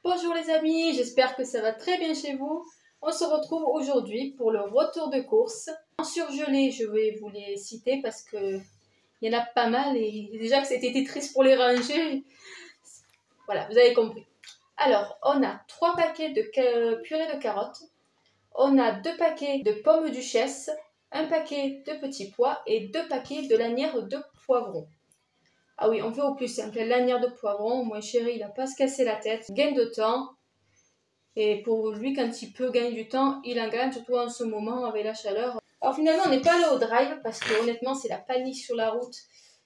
Bonjour les amis, j'espère que ça va très bien chez vous. On se retrouve aujourd'hui pour le retour de course. En surgelé, je vais vous les citer parce que il y en a pas mal et déjà que c'était triste pour les ranger. Voilà, vous avez compris. Alors, on a 3 paquets de purée de carottes. On a 2 paquets de pommes duchesse, un paquet de petits pois et 2 paquets de lanières de poivrons. Ah oui, on fait au plus simple. La lanière de poivron, mon chéri, il n'a pas à se casser la tête. Gain de temps. Et pour lui, quand il peut gagner du temps, il en gagne, surtout en ce moment avec la chaleur. Alors finalement, on n'est pas allé au drive parce que honnêtement, c'est la panique sur la route.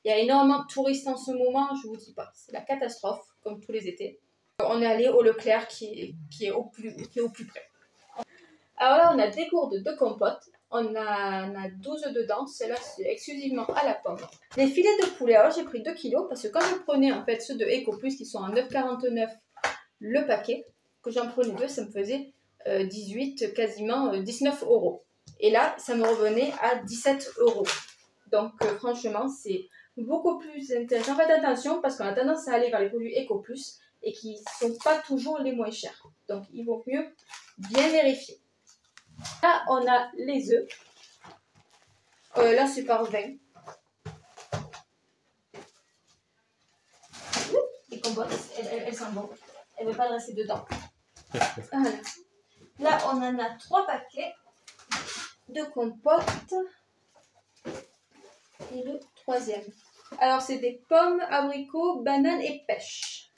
Il y a énormément de touristes en ce moment, je vous dis pas. C'est la catastrophe, comme tous les étés. On est allé au Leclerc qui est au plus près. Alors là, on a des gourdes de compote. On a 12 dedans. Celle-là, c'est exclusivement à la pomme. Les filets de poulet, alors j'ai pris 2 kilos parce que quand je prenais en fait ceux de EcoPlus qui sont à 9,49 le paquet, que j'en prenais 2, ça me faisait 18, quasiment 19 euros. Et là, ça me revenait à 17 euros. Donc franchement, c'est beaucoup plus intéressant. Faites attention parce qu'on a tendance à aller vers les produits EcoPlus et qui ne sont pas toujours les moins chers. Donc il vaut mieux bien vérifier. Là, on a les œufs. Là, c'est par 20. Les compotes, elles sont bonnes. Elle ne veut pas le rester dedans. Voilà. Là, on en a 3 paquets de compote. Et le 3e. Alors, c'est des pommes, abricots, bananes et pêches.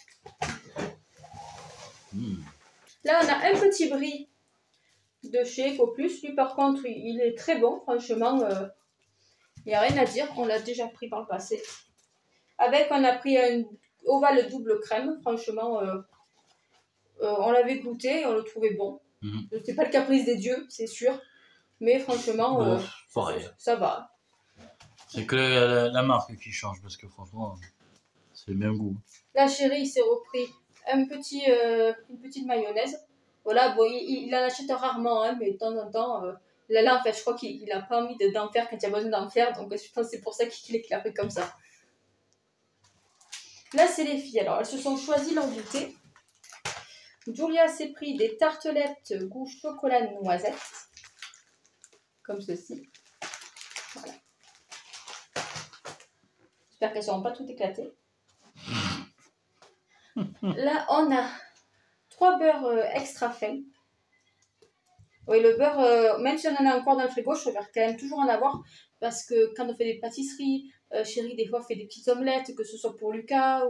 Là, on a un petit brie de chez EcoPlus. Lui, par contre, il est très bon. Franchement, il n'y a rien à dire. On l'a déjà pris par le passé. Avec, on a pris un ovale double crème. Franchement, on l'avait goûté et on le trouvait bon. C'était pas le caprice des dieux, c'est sûr. Mais franchement, ça va. C'est que la marque qui change parce que franchement, c'est le même goût. La chérie, il s'est repris une petite mayonnaise. Voilà, bon, il en achète rarement, hein, mais de temps en temps. Là, en fait, je crois qu'il n'a pas envie d'en faire quand il a besoin d'en faire. Donc, je pense que c'est pour ça qu'il a fait comme ça. Là, c'est les filles. Alors, elles se sont choisies leur goûter. Julia s'est pris des tartelettes goût chocolat noisette. Comme ceci. Voilà. J'espère qu'elles ne seront pas toutes éclatées. Là, on a 3 beurres extra fins. Oui, le beurre, même si on en a encore dans le frigo, je préfère quand même toujours en avoir. Parce que quand on fait des pâtisseries, chérie, des fois, fait des petites omelettes, que ce soit pour Lucas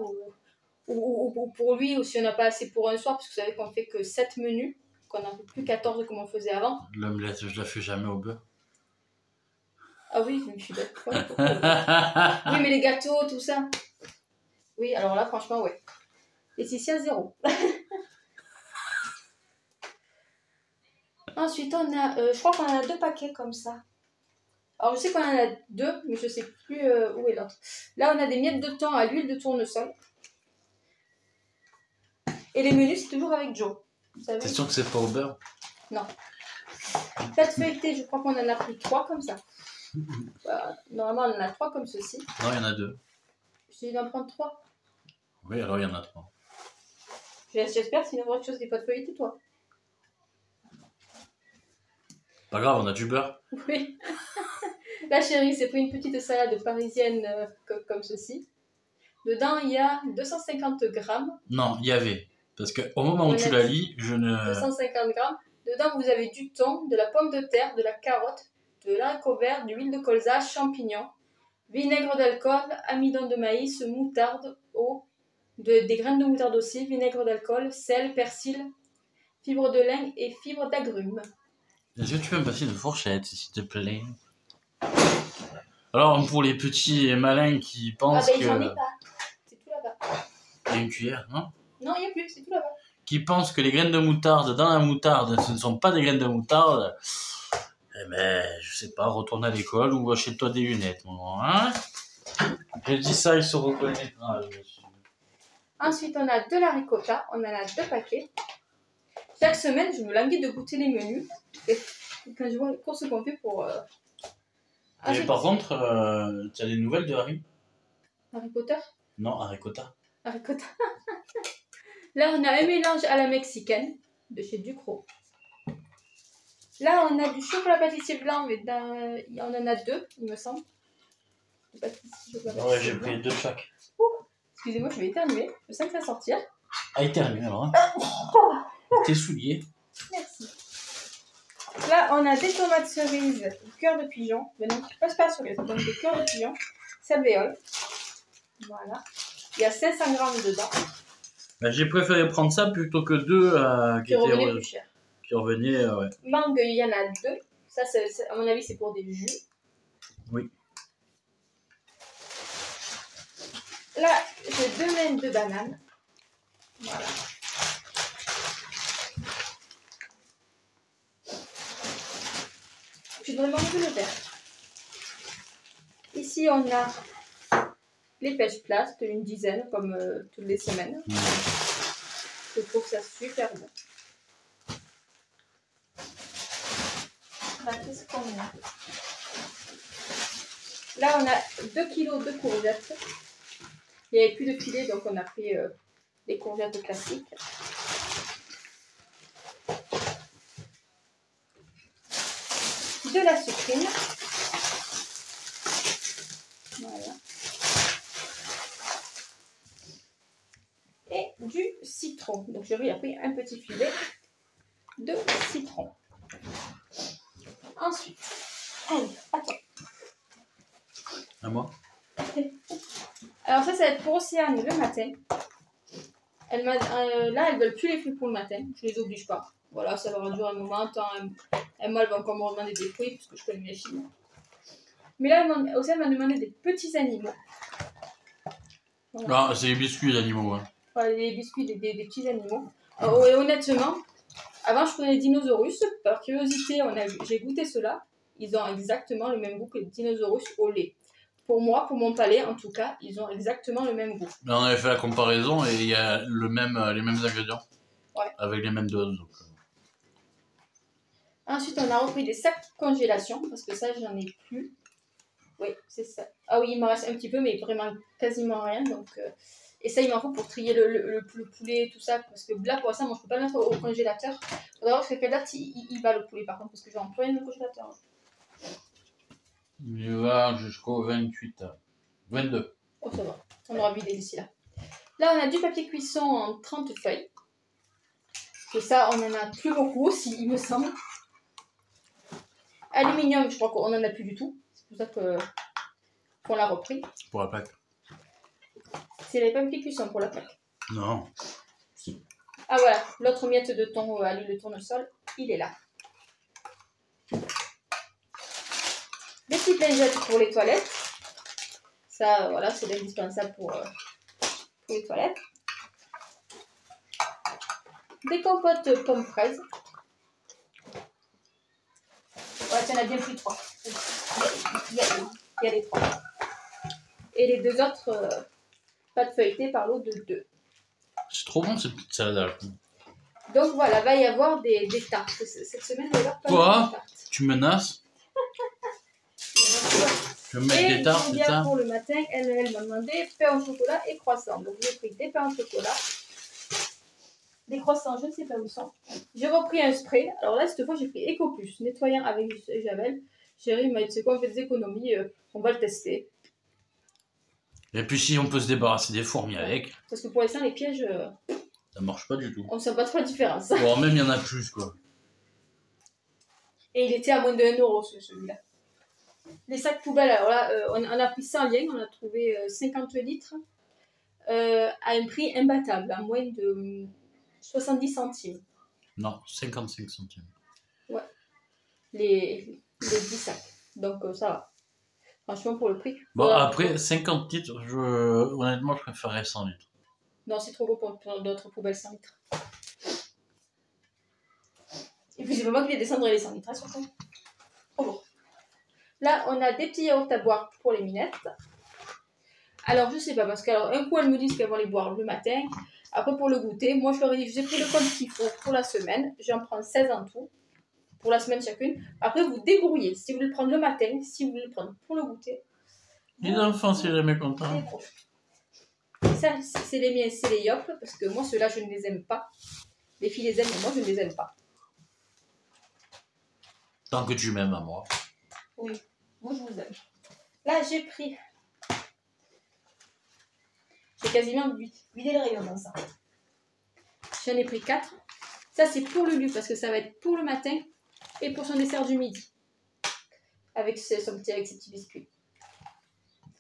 ou pour lui, ou si on n'a pas assez pour un soir, parce que vous savez qu'on fait que 7 menus, qu'on n'en fait plus 14 comme on faisait avant. L'omelette, je la fais jamais au beurre. Ah oui, je suis d'accord. Oui, mais les gâteaux, tout ça. Oui, alors là, franchement, ouais. Laetitia, 0. Ensuite, on a, je crois qu'on en a 2 paquets comme ça. Alors, je sais qu'on en a 2, mais je ne sais plus où est l'autre. Là, on a des miettes de thon à l'huile de tournesol. Et les menus, c'est toujours avec Joe. T'es sûr que c'est pas au beurre? Non. Pâte feuilletée, je crois qu'on en a pris 3 comme ça. Normalement, on en a 3 comme ceci. Non, il y en a 2. J'essaie d'en prendre 3. Oui, alors il y en a 3. J'espère, c'est une vraie chose des pâtes feuilletées, toi. Pas grave, on a du beurre. Oui. La chérie s'est pris une petite salade parisienne comme ceci. Dedans, il y a 250 grammes. Non, il y avait. Parce qu'au moment où tu la lis, je ne... 250 grammes. Dedans, vous avez du thon, de la pomme de terre, de la carotte, de l'haricot vert, de l'huile de colza, champignons, vinaigre d'alcool, amidon de maïs, moutarde, eau, des graines de moutarde aussi, vinaigre d'alcool, sel, persil, fibre de lin et fibre d'agrumes. Est-ce que tu peux me passer une fourchette, s'il te plaît? Alors, pour les petits malins qui pensent que... j'en ai pas. C'est tout là-bas. Il y a une cuillère, non? Non, il n'y a plus, c'est tout là-bas. Qui pensent que les graines de moutarde dans la moutarde, ce ne sont pas des graines de moutarde, eh ben, je sais pas, retourne à l'école ou achète-toi des lunettes, mon hein? Je dis ça, il se reconnaîtra. Ensuite, on a de la ricotta, on en a 2 paquets. Chaque semaine, je me languis de goûter les menus. Et quand je vois les courses qu'on fait pour... Et par contre, tu as des nouvelles de Harry? Harry Potter? Non, Harry Cotta. Harry Potter. Là, on a un mélange à la mexicaine de chez Ducros. Là, on a du chocolat pâtissier blanc, mais on en a deux, il me semble. Ouais, j'ai pris 2 de chaque. Excusez-moi, je vais éternuer. Je sens que ça va sortir. Ah, éternue alors. Hein. Tes souliers. Merci. Là, on a des tomates cerises, du cœur de pigeon. Mais non, pas cerises, donc des cœurs de pigeon. Salvéole. Voilà. Il y a 500 grammes dedans. Ben, j'ai préféré prendre ça plutôt que 2 qui revenaient plus cher. Qui revenaient, ouais. Mangue, il y en a 2. Ça, à mon avis, c'est pour des jus. Oui. Là, j'ai 2 laines de banane. Voilà. J'ai vraiment enlevé le verre. Ici, on a les pêches plates, une dizaine, comme toutes les semaines. Je trouve ça super bon. Qu'est-ce qu'on a? Là, on a 2 kilos de courgettes. Il n'y avait plus de filet, donc on a pris des courgettes classiques. De la sucrine. Voilà. Et du citron. Donc, je lui ai pris un petit filet de citron. Ensuite, allez, attends. À moi. Alors ça va être pour Océane le matin. Là, elles veulent plus les fruits pour le matin. Je les oblige pas. Voilà, ça va durer un moment. Elle va encore me demander des fruits parce que je connais mes filles. Mais là, Océane m'a demandé des petits animaux. Voilà. Ah, c'est les biscuits d'animaux. Ouais. Voilà, des biscuits, des petits animaux. Et honnêtement, avant je prenais les dinosaures. Par curiosité, j'ai goûté cela. Ils ont exactement le même goût que les dinosaures au lait. Pour moi, pour mon palais, en tout cas, ils ont exactement le même goût. Mais on avait fait la comparaison et il y a les mêmes ingrédients. Ouais. Avec les mêmes doses. Donc. Ensuite, on a repris des sacs de congélation parce que ça, j'en ai plus. Oui, c'est ça. Ah oui, il m'en reste un petit peu, mais vraiment quasiment rien. Donc, et ça, il m'en faut pour trier le poulet, tout ça. Parce que là, pour l'instant, moi, je ne peux pas le mettre au congélateur. Il faudra voir jusqu'à quelle date il va le poulet, par contre, parce que j'ai en plus rien dans le congélateur. Il va jusqu'au 28. 22. Oh, ça va. On aura vidé d'ici là. Là, on a du papier cuisson en 30 feuilles. Et ça, on en a plus beaucoup aussi, il me semble. Aluminium, je crois qu'on en a plus du tout. C'est pour ça qu'on l'a repris. Pour la plaque. C'est les papiers cuisson pour la plaque. Non. Ah voilà, l'autre miette de thon à l'huile de tournesol, il est là. Des petites lingettes pour les toilettes. Ça, voilà, c'est indispensable pour les toilettes. Des compotes pommes fraises. Ouais, tu en as bien pris 3. Il y a les 3. Et les 2 autres, pâtes feuilletées par l'eau de 2. C'est trop bon cette petite salade. Donc voilà, va y avoir des tartes. Cette semaine, il va y avoir pas mal de tartes. Tu menaces? Je vais mettre des tartes, c'est ça? Pour le matin, elle m'a demandé pain au chocolat et croissant. Donc j'ai pris des pains au chocolat. Des croissants, je ne sais pas où ils sont. J'ai repris un spray. Alors là, cette fois, j'ai pris Ecoplus, nettoyant avec du javel. Chérie m'a dit, tu sais quoi, on fait des économies, on va le tester. Et puis si on peut se débarrasser des fourmis avec. Parce que pour l'instant, les pièges... ça marche pas du tout. On ne sait pas trop la différence. Bon, même il y en a plus, quoi. Et il était à moins de 1 € celui-là. Les sacs poubelles, alors là, on a pris 100 liens, on a trouvé 50 litres à un prix imbattable, à moins de 70 centimes. Non, 55 centimes. Ouais. Les 10 sacs. Donc ça va. Franchement, pour le prix. Bon, après, 50 litres, honnêtement, je préférerais 100 litres. Non, c'est trop gros pour d'autres poubelles 100 litres. Et puis, c'est pas moi qui vais descendre les 100 litres, hein, surtout. Trop lourd. Là, on a des petits yaourts à boire pour les minettes. Alors, je sais pas, parce qu'un coup, elles me disent qu'elles vont les boire le matin. Après, pour le goûter, moi, je leur ai dit, j'ai pris le compte qu'il faut pour la semaine. J'en prends 16 en tout, pour la semaine chacune. Après, vous débrouillez. Si vous voulez le prendre le matin, si vous voulez le prendre pour le goûter. Les enfants, c'est jamais content. Ça, c'est les miens, c'est les Yop, parce que moi, ceux-là, je ne les aime pas. Les filles les aiment, mais moi, je ne les aime pas. Tant que tu m'aimes à moi. Oui, moi, je vous aime. Là, j'ai pris... J'ai quasiment vidé le rayon dans ça. J'en ai pris 4. Ça, c'est pour Lulu, parce que ça va être pour le matin et pour son dessert du midi. Avec ses petits biscuits.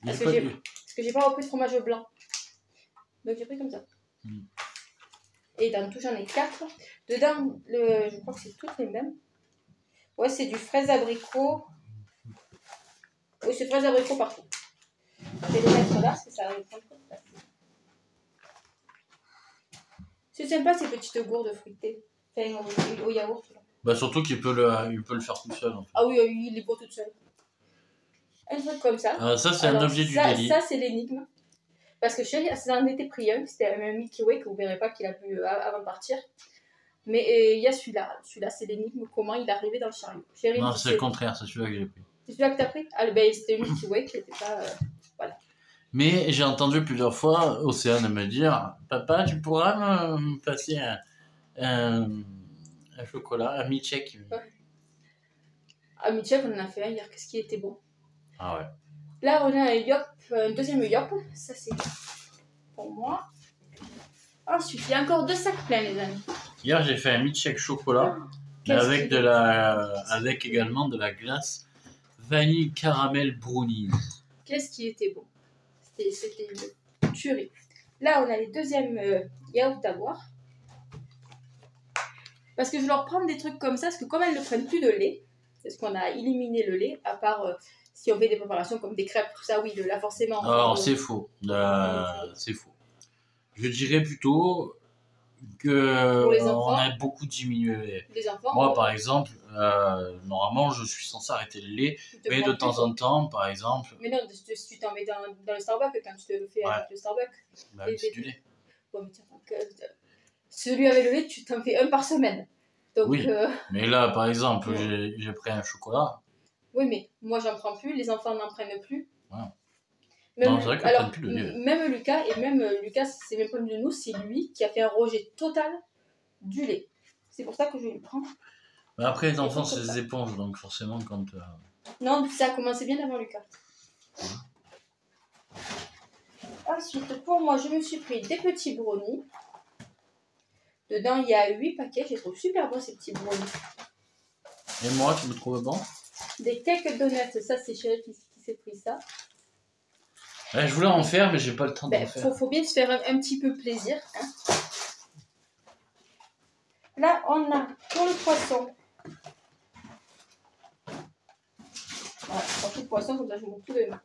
Parce que j'ai pas repris de fromage blanc. Donc j'ai pris comme ça. Et dans tout, j'en ai 4. Dedans, je crois que c'est toutes les mêmes. Ouais, c'est du fraise abricot. Oui, c'est fraise abricot partout. Je vais les mettre là, parce que ça va prendre trop de place. C'est sympa ces petites gourdes fruitées. Enfin, au yaourt. Là. Bah surtout qu'il peut le faire tout seul. En fait. Ah oui, il est beau tout seul. Un truc comme ça. Ah, ça, c'est un objet du délit. Ça, c'est l'énigme. Parce que chérie, ça en était pris un. C'était un Mickey Way que vous ne verrez pas qu'il a pu avant de partir. Mais il y a celui-là. Celui-là, c'est l'énigme. Comment il est arrivé dans le chariot. Chérie, non, c'est le contraire. C'est celui-là que j'ai pris. C'est celui-là que tu as pris? Ah, ben, c'était un Mickey Way qui n'était pas... voilà. Mais j'ai entendu plusieurs fois Océane me dire « Papa, tu pourras me passer un chocolat, un milkshake ?» Ouais. Ah, milkshake, on en a fait un hier. Qu'est-ce qui était bon? Ah ouais. Là, on a un Yop, un deuxième Yop. Ça, c'est pour moi. Ensuite, il y a encore 2 sacs pleins, les amis. Hier, j'ai fait un milkshake chocolat avec également de la glace vanille caramel brownies. Qu'est-ce qui était bon? C'était une tuerie. Là, on a les deuxièmes yaourts à boire. Parce que je leur prends des trucs comme ça, parce que comme elles ne prennent plus de lait, parce qu'on a éliminé le lait, à part si on fait des préparations comme des crêpes, tout ça, oui, là forcément. Alors, c'est faux. C'est faux. Je dirais plutôt que pour les enfants, on a beaucoup diminué. Les enfants, moi, par exemple, normalement, je suis censé arrêter le lait, mais de temps en temps, par exemple... Mais non, tu t'en mets dans le Starbucks quand tu te le fais avec le Starbucks. Bah, c'est du lait. Bon, mais tiens, celui avec le lait, tu t'en fais un par semaine. Donc, oui, mais là, par exemple, j'ai pris un chocolat. Oui, mais moi, j'en prends plus, les enfants n'en prennent plus. Ouais. Même, non, c'est vrai qu'ils prennent plus le lait. Même Lucas, c'est même pas de nous, c'est lui qui a fait un rejet total du lait. C'est pour ça que je vais le prendre. Mais après, les enfants, c'est des éponges, donc forcément, quand... Non, ça a commencé bien avant Lucas. Ensuite, pour moi, je me suis pris des petits brownies. Dedans, il y a 8 paquets. Je les trouve super bons, ces petits brownies. Et moi, tu me trouves bon? Des cake donuts. Ça, c'est Chérie qui s'est pris ça. Ouais, je voulais en faire, mais j'ai pas le temps d'en faire. Faut bien se faire un petit peu plaisir. Hein. Là, on a pour le poisson. Voilà, pour le poisson, comme ça, je montre tous les mains.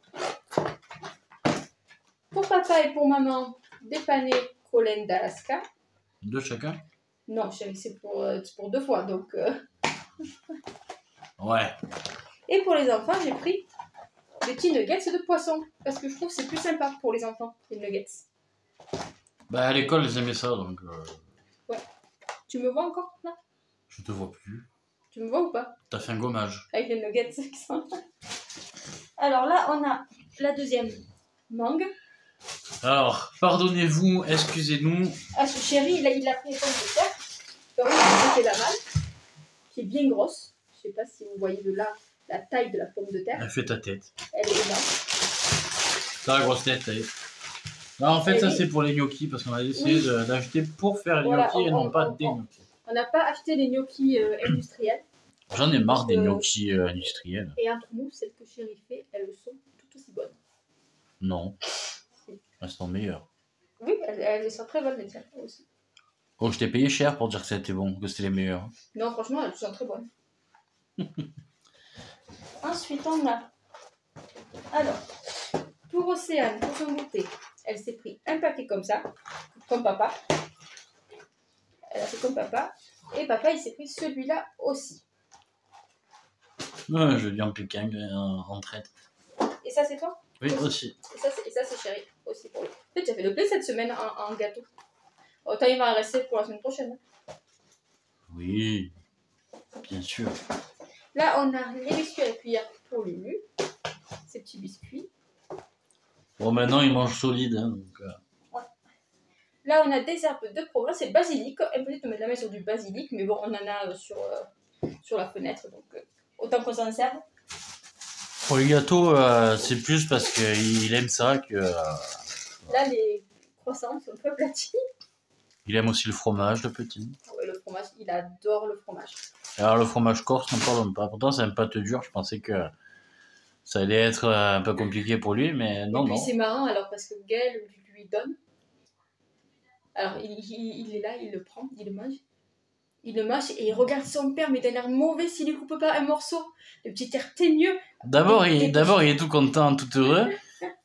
Pour papa et pour maman, des panais Colin d'Alaska. 2 chacun? Non, chérie, c'est pour 2 fois, donc... Ouais. Et pour les enfants, j'ai pris des petits nuggets de poisson. Parce que je trouve que c'est plus sympa pour les enfants, les nuggets. Bah, à l'école, ils aimaient ça, donc... Ouais. Tu me vois encore, là? Je te vois plus. Tu me vois ou pas? T'as fait un gommage. Avec les nuggets qui sont... Alors là, on a la deuxième mangue. Alors, pardonnez-vous, excusez-nous. Ah, ce chéri, il a pris une pomme de terre. Donc, il fait la malle, qui est bien grosse. Je ne sais pas si vous voyez de là la taille de la pomme de terre. Elle fait ta tête. Elle est énorme. T'as la grosse tête, t'as. Non, en fait, ça c'est pour les gnocchis, parce qu'on a décidé d'acheter pour faire les gnocchis et non pas des gnocchis. On n'a pas acheté les gnocchis industriels. J'en ai marre des gnocchis industriels. Et entre nous, celles que Chéri fait, elles sont tout aussi bonnes. Non. Elles sont meilleures. Oui, elles sont très bonnes, les tiennes aussi. Oh, je t'ai payé cher pour dire que c'était bon, que c'était les meilleures. Non, franchement, elles sont très bonnes. Ensuite, on a... Alors, pour Océane, pour son goûter, elle s'est pris un paquet comme ça, comme papa. Elle a fait comme papa. Et papa, il s'est pris celui-là aussi. Ouais, je viens en Pékin en traite. Et ça, c'est toi? Oui, aussi. Et ça, c'est Chéri aussi pour lui. En fait, tu as fait le play cette semaine en gâteau. Autant il va en rester pour la semaine prochaine. Oui, bien sûr. Là, on a les biscuits à la cuillère pour Lulu. Ces petits biscuits. Bon, maintenant, il mange solide. Hein, donc, Là, on a des herbes de Provence et basilic. Impossible de mettre la main sur du basilic, mais bon, on en a sur la fenêtre, donc autant qu'on s'en serve. Pour les gâteaux, c'est plus parce qu'il aime ça que... Là, les croissants sont un peu aplatis. il aime aussi le fromage, le petit. Ouais, le fromage, il adore le fromage. Alors le fromage corse, n'en parlons pas. Pourtant, c'est un pâte dur. Je pensais que ça allait être un peu compliqué pour lui, mais non, et puis non. c'est marrant, alors, parce que Gaël lui donne. Alors, il est là, il le prend, il le mange. Il le mange et il regarde son père, mais d'un air mauvais s'il ne coupe pas un morceau. Le petit air teigneux. D'abord, il est tout content, tout heureux.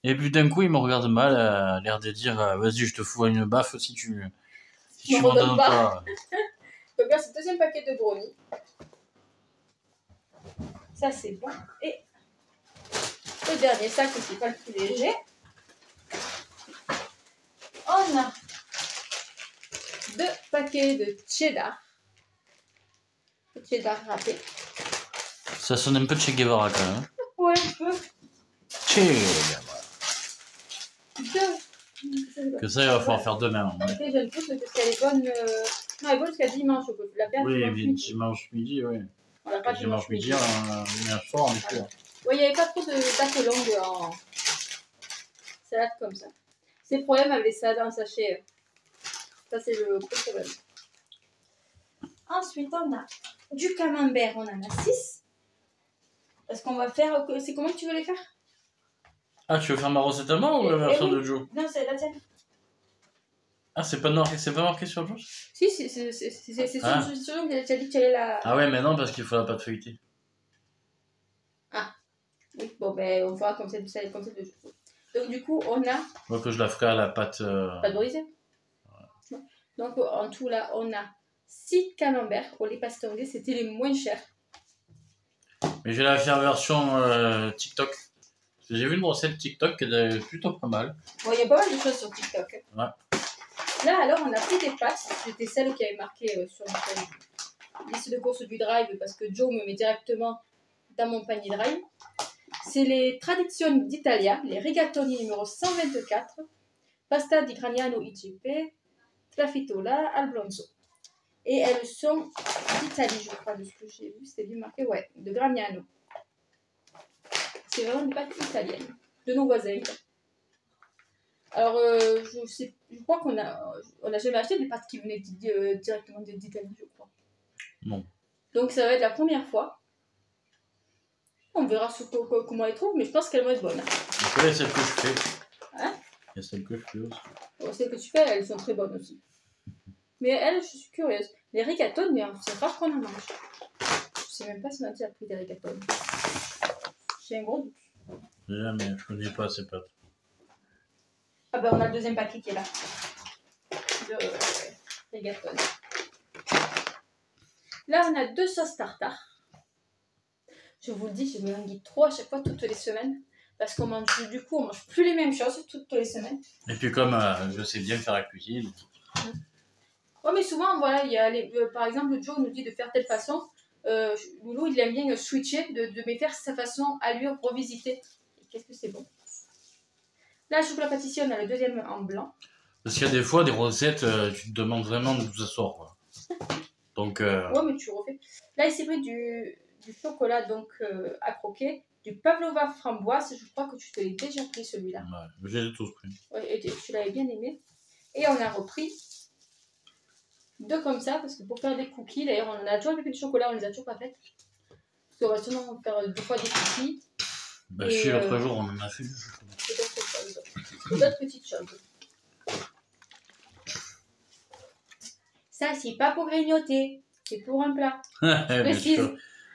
Et puis d'un coup, il me regarde mal, l'air de dire vas-y, je te fous une baffe si tu m'en donnes pas. Donc là, c'est le deuxième paquet de brownies. Ça, c'est bon. Et le dernier sac aussi, pas le plus léger. On a 2 paquets de cheddar. Le cheddar râpé. Ça sonne un peu de Che Guevara quand même. Ouais, un peu. Che Guevara. 2. Que ça, il va falloir faire demain. Ok, j'aime plus parce qu'elle est bonne. Non, elle est bonne jusqu'à dimanche. On peut la perdre. Oui, dimanche midi, oui. On l'a pas Dimanche midi, un soir, on est plus là. Ouais, il n'y avait pas trop de dates longues en salade comme ça. C'est le problème avec les salades en sachet. Ça, c'est le gros problème. Ensuite, on a du camembert. On en a 6. Parce qu'on va faire... C'est comment tu veux les faire? Ah, tu veux faire ma recette à moi ou la version oui. de Joe? Non, c'est la tienne. Ah, c'est pas marqué sur Joe? Si, c'est sur Joe que tu as dit que tu allais la... Ah ouais, mais non, parce qu'il faut la pâte feuilletée. Ah, oui, bon, ben, on fera comme c'est de Joe. Donc, du coup, on a... Moi, que je la ferai à la pâte... Pâte brisée. Ouais. Donc, en tout, là, on a 6 camemberts au lait pasteurisé. C'était les moins chers. Mais je vais la faire version TikTok. Parce que j'ai vu une recette TikTok qui est plutôt pas mal. Bon, il y a pas mal de choses sur TikTok. Ouais. Là, alors, on a pris des pâtes. C'était celle qui avait marqué sur notre liste de courses du Drive parce que Joe me met directement dans mon panier Drive. C'est les Tradizioni d'Italia, les rigatoni numéro 124, Pasta di Graniano IGP, Trafitola, Alblonzo. Et elles sont d'Italie, je crois, de ce que j'ai vu. C'était bien marqué, ouais, de Graniano. C'est vraiment des pâtes italiennes, de nos voisins. Alors, je crois qu'on a jamais acheté des pâtes qui venaient directement d'Italie, je crois. Non. Donc, ça va être la première fois. On verra comment elles trouvent, mais je pense qu'elles vont être bonnes. Il y a celles que je fais. Hein? Il y a celles que je fais aussi. Bon, celles que tu fais, elles sont très bonnes aussi. Mais elles, je suis curieuse. Les rigatons, mais c'est rare qu'on en mange. Je sais même pas si on a déjà pris des rigatons. J'ai un gros doute. Jamais, je connais pas ces pâtes. Ah ben, on a le deuxième paquet qui est là. De rigatons. Là, on a 2 sauces tartare. Je vous le dis, je me languis trop à chaque fois, toutes les semaines. Parce qu'on mange, du coup, on mange plus les mêmes choses toutes les semaines. Et puis comme je sais bien faire la cuisine. Ouais, mais souvent, voilà, il y a par exemple, Joe nous dit de faire telle façon. Loulou, il aime bien switcher, de me faire sa façon à lui revisiter. Et qu'est-ce que c'est bon. Là, chocolat pâtissier, on a le deuxième en blanc. Parce qu'il y a des fois, des recettes, tu te demandes vraiment d'où ça sort. Quoi. Donc, ouais, mais tu refais. Là, il s'est pris du chocolat donc à croquer, du pavlova framboise. Je crois que tu te l'as déjà pris celui-là. Ouais, j'ai tous pris. Ouais, et tu l'avais bien aimé. Et on a repris 2 comme ça, parce que pour faire des cookies, d'ailleurs, on en a toujours pris du chocolat, on les a toujours pas faites. Parce qu'on va sûrement faire 2 fois des cookies. Bah, si, l'autre jour, on en a fait du chocolat. D'autres petites choses. Ça, c'est pas pour grignoter, c'est pour un plat.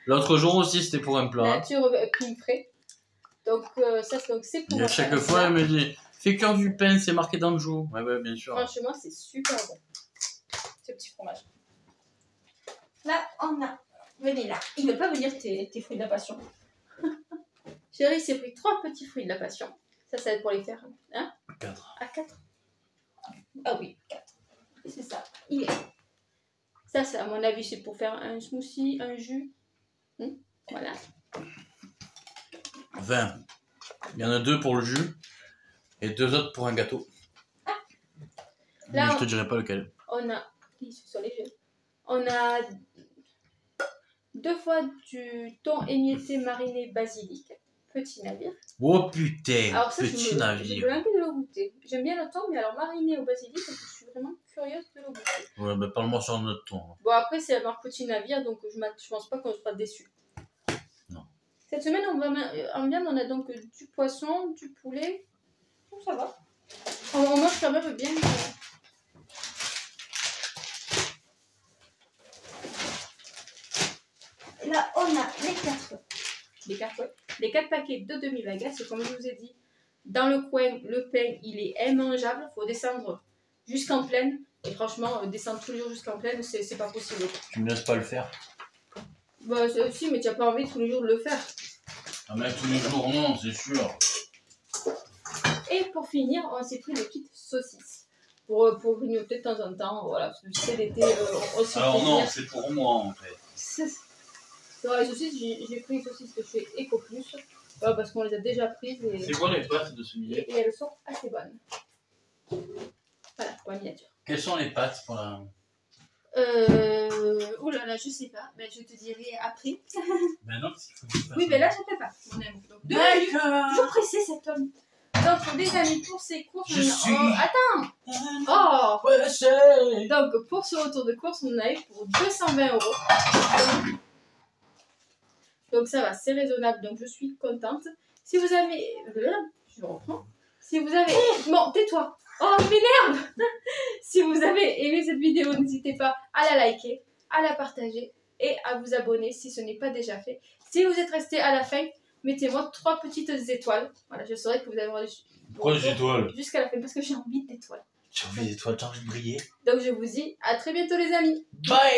L'autre jour aussi, c'était pour un plat. Nature prime frais. Donc, ça, c'est pour. Et à chaque fois, elle me dit fais cuire du pain, c'est marqué dans le jour. Ouais, bien sûr. Franchement, c'est super bon. Ce petit fromage. Là, on a. Venez là. Il ne veut pas venir tes fruits de la passion. Chérie s'est pris 3 petits fruits de la passion. Ça va être pour les faire. Hein? 4. À 4. Ah oui, 4. C'est ça. Il est. Ça, à mon avis, c'est pour faire un smoothie, un jus. Voilà. 20. Il y en a 2 pour le jus et 2 autres pour un gâteau. Là, mais je te dirai pas lequel. on a... Ils sont légers. On a 2 fois du thon émietté mariné basilic. Petit navire. Oh putain, Alors ça, petit j'ai navire. envie de le goûter. J'aime bien le thon, mais alors mariné au basilic, je suis vraiment curieuse de le goûter. Ouais, mais parle-moi sur notre ton. Bon, après, c'est la marque Petit Navire, donc je pense pas qu'on sera déçus. Non. Cette semaine, en viande, on a donc du poisson, du poulet. Donc ça va. On mange quand même bien. Là, on a les 4 paquets de demi-baguettes. Comme je vous ai dit, dans le coin, le pain, il est immangeable. Il faut descendre jusqu'en plaine. Et franchement, descendre tous les jours jusqu'en plaine, c'est pas possible. Tu me laisses pas le faire? Bah, si, mais tu n'as pas envie tous les jours de le faire. Ah, mais tous les jours, non, c'est sûr. Et pour finir, on s'est pris des petites saucisses. Pour grignoter de temps en temps. Voilà, parce que c'est l'été, on s'y Alors, plaisir. non, c'est pour moi en fait. Sur les saucisses, j'ai pris les saucisses de chez Eco Plus. Parce qu'on les a déjà prises. C'est quoi les pâtes de ce millet? Et elles sont assez bonnes. Voilà, pour la miniature. Quelles sont les pâtes pour la... Oh là là, je sais pas, mais je te dirai après. Ben non, parce qu'il faut que je fasse. Oui, mais là, je ne fais pas, mon amour. Donc, 2 minutes. Toujours pressé, cet homme. Donc, les amis, pour ces courses, Je suis... attends. Oh. Ouais, Donc, pour ce retour de course, on en a eu pour 220 €. Donc, ça va, c'est raisonnable. Donc, je suis contente. Si vous avez... Je reprends. Si vous avez... Bon, tais-toi. Oh, il m'énerve. Si vous avez aimé cette vidéo, n'hésitez pas à la liker, à la partager et à vous abonner si ce n'est pas déjà fait. Si vous êtes resté à la fin, mettez-moi 3 petites étoiles. Voilà, je saurai que vous avez reçu. Pourquoi des étoiles? Jusqu'à la fin, parce que j'ai envie d'étoiles. J'ai envie d'étoiles, j'ai envie de briller. Donc je vous dis à très bientôt les amis. Bye.